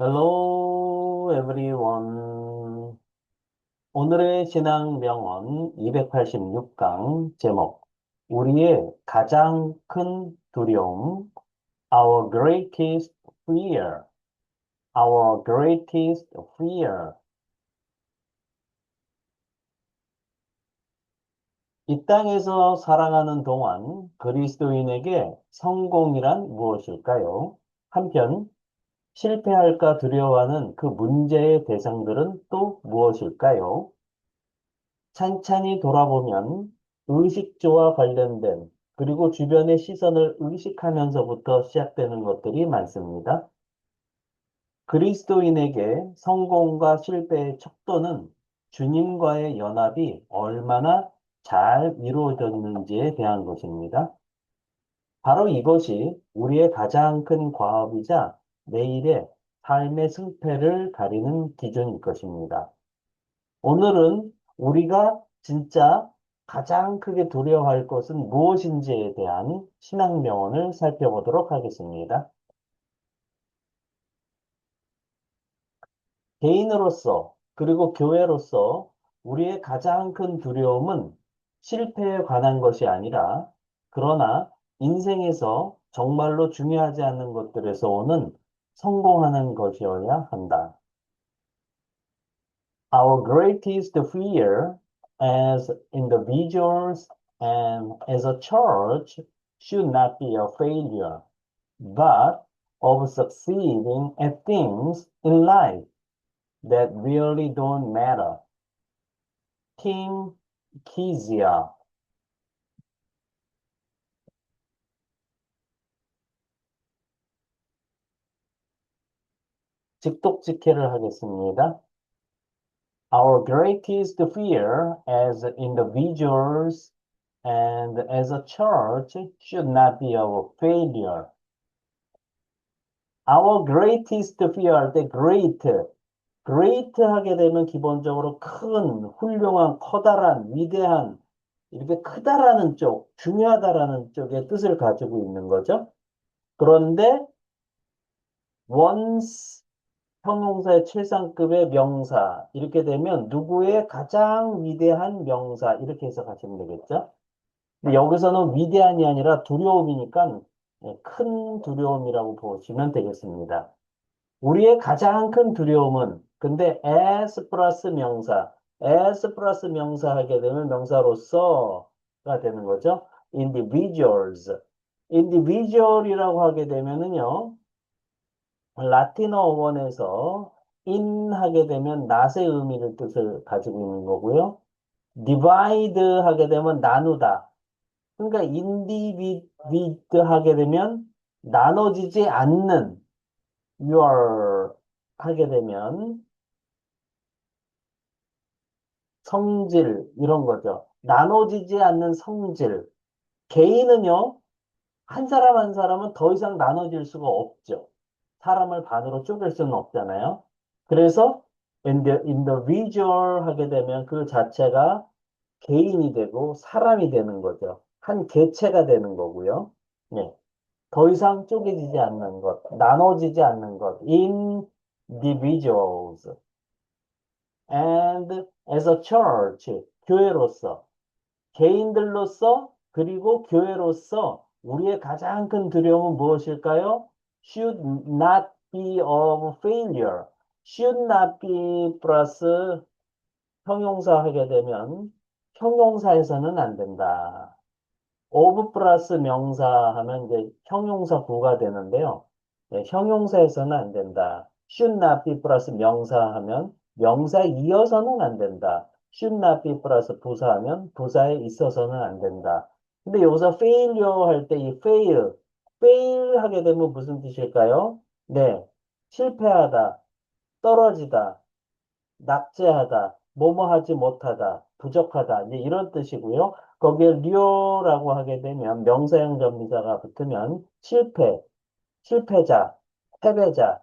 Hello, everyone. 오늘의 신앙 명언 286강 제목. 우리의 가장 큰 두려움. Our greatest fear. Our greatest fear. 이 땅에서 살아가는 동안 그리스도인에게 성공이란 무엇일까요? 한편, 실패할까 두려워하는 그 문제의 대상들은 또 무엇일까요? 찬찬히 돌아보면 의식주와 관련된 그리고 주변의 시선을 의식하면서부터 시작되는 것들이 많습니다. 그리스도인에게 성공과 실패의 척도는 주님과의 연합이 얼마나 잘 이루어졌는지에 대한 것입니다. 바로 이것이 우리의 가장 큰 과업이자 내일의 삶의 승패를 가리는 기준일 것입니다. 오늘은 우리가 진짜 가장 크게 두려워할 것은 무엇인지에 대한 신앙 명언을 살펴보도록 하겠습니다. 개인으로서 그리고 교회로서 우리의 가장 큰 두려움은 실패에 관한 것이 아니라 그러나 인생에서 정말로 중요하지 않은 것들에서 오는 성공하는 것이어야 한다. Our greatest fear as individuals and as a church should not be a failure, but of succeeding at things in life that really don't matter. Tim Kezia. 직독직해를 하겠습니다. Our greatest fear as individuals and as a church should not be our failure. Our greatest fear 할 때 great 하게 되면 기본적으로 큰, 훌륭한, 커다란, 위대한, 이렇게 크다라는 쪽, 중요하다라는 쪽의 뜻을 가지고 있는 거죠. 그런데 once 형용사의 최상급의 명사, 이렇게 되면 누구의 가장 위대한 명사, 이렇게 해석하시면 되겠죠. 근데 여기서는 위대한이 아니라 두려움이니까 큰 두려움이라고 보시면 되겠습니다. 우리의 가장 큰 두려움은 근데 as 플러스 명사, as 플러스 명사 하게 되면 명사로서가 되는 거죠. individuals. individual이라고 하게 되면은요. 라틴어 원에서 in 하게 되면 낫의 의미를 뜻을 가지고 있는 거고요. divide 하게 되면 나누다. 그러니까 individ 하게 되면 나눠지지 않는 your 하게 되면 성질 이런 거죠. 나눠지지 않는 성질. 개인은요. 한 사람 한 사람은 더 이상 나눠질 수가 없죠. 사람을 반으로 쪼갤 수는 없잖아요. 그래서 individual 하게 되면 그 자체가 개인이 되고 사람이 되는 거죠. 한 개체가 되는 거고요. 네. 더 이상 쪼개지지 않는 것, 나눠지지 않는 것, individuals. And as a church, 교회로서, 개인들로서, 그리고 교회로서 우리의 가장 큰 두려움은 무엇일까요? Should not be of failure. Should not be 플러스 형용사 하게 되면 형용사에서는 안 된다. of 플러스 명사 하면 이제 형용사 구가 되는데요. 네, 형용사에서는 안 된다. should not be 플러스 명사 하면 명사에 이어서는 안 된다. should not be 플러스 부사하면 부사에 있어서는 안 된다. 근데 여기서 failure 할 때 이 fail 하게 되면 무슨 뜻일까요? 네, 실패하다, 떨어지다, 낙제하다, 뭐뭐 하지 못하다, 부족하다, 이제 이런 뜻이고요. 거기에 료라고 하게 되면 명사형 전미사가 붙으면 실패, 실패자, 패배자,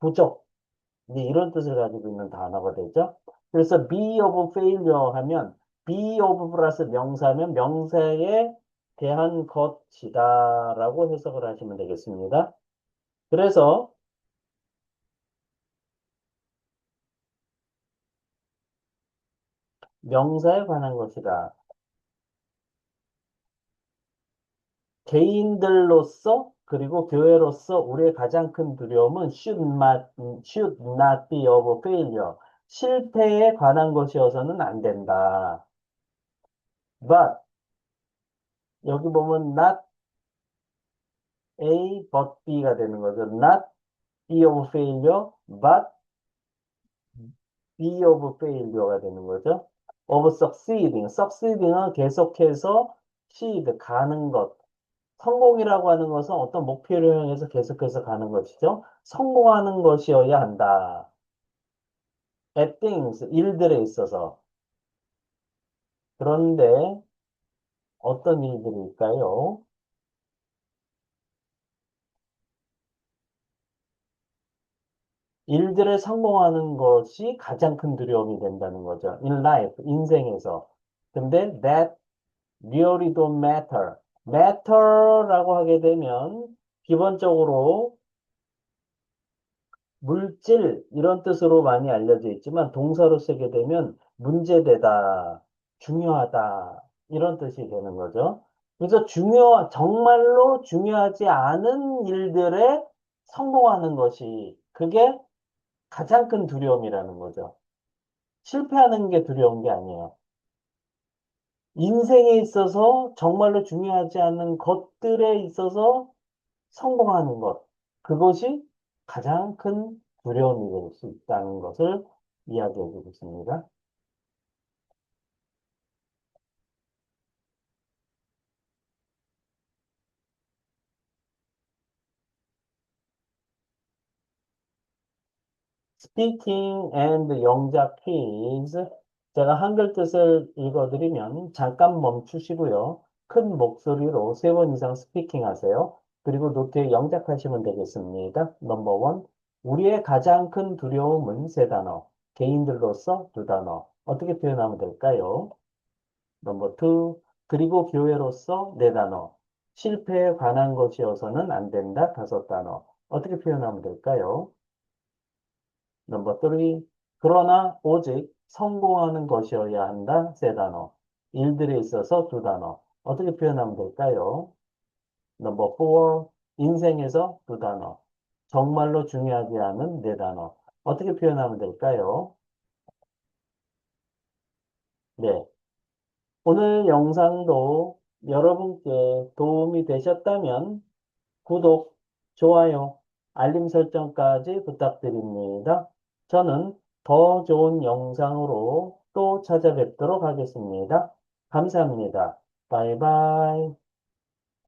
부족, 이제 이런 뜻을 가지고 있는 단어가 되죠. 그래서 be of failure 하면 be of 플러스 명사면 명사에 대한 것이다라고 해석을 하시면 되겠습니다. 그래서 명사에 관한 것이다. 개인들로서 그리고 교회로서 우리의 가장 큰 두려움은 should not be of failure. 실패에 관한 것이어서는 안 된다. But 여기 보면 not A but B가 되는 거죠. Not be of failure, but be of failure가 되는 거죠. of succeeding. succeeding은 계속해서 succeed, 가는 것. 성공이라고 하는 것은 어떤 목표를 향해서 계속해서 가는 것이죠. 성공하는 것이어야 한다. at things, 일들에 있어서. 그런데 어떤 일들일까요? 일들에 성공하는 것이 가장 큰 두려움이 된다는 거죠. In life, 인생에서. 근데 that really don't matter. matter라고 하게 되면 기본적으로 물질 이런 뜻으로 많이 알려져 있지만 동사로 쓰게 되면 문제되다, 중요하다 이런 뜻이 되는 거죠. 그래서 정말로 중요하지 않은 일들에 성공하는 것이 그게 가장 큰 두려움이라는 거죠. 실패하는 게 두려운 게 아니에요. 인생에 있어서 정말로 중요하지 않은 것들에 있어서 성공하는 것. 그것이 가장 큰 두려움이 될 수 있다는 것을 이야기해 주고 있습니다. Speaking and 영작 퀴즈. 제가 한글 뜻을 읽어드리면 잠깐 멈추시고요. 큰 목소리로 3번 이상 스피킹 하세요. 그리고 노트에 영작하시면 되겠습니다. 넘버 원. 우리의 가장 큰 두려움은 세 단어. 개인들로서 두 단어. 어떻게 표현하면 될까요? 넘버 투. 그리고 교회로서 네 단어. 실패에 관한 것이어서는 안 된다. 다섯 단어. 어떻게 표현하면 될까요? 넘버 3. 그러나 오직 성공하는 것이어야 한다. 세 단어. 일들에 있어서 두 단어. 어떻게 표현하면 될까요? 넘버 4. 인생에서 두 단어. 정말로 중요하지 않은 네 단어. 어떻게 표현하면 될까요? 네. 오늘 영상도 여러분께 도움이 되셨다면 구독, 좋아요, 알림 설정까지 부탁드립니다. 저는 더 좋은 영상으로 또 찾아뵙도록 하겠습니다. 감사합니다. 바이바이.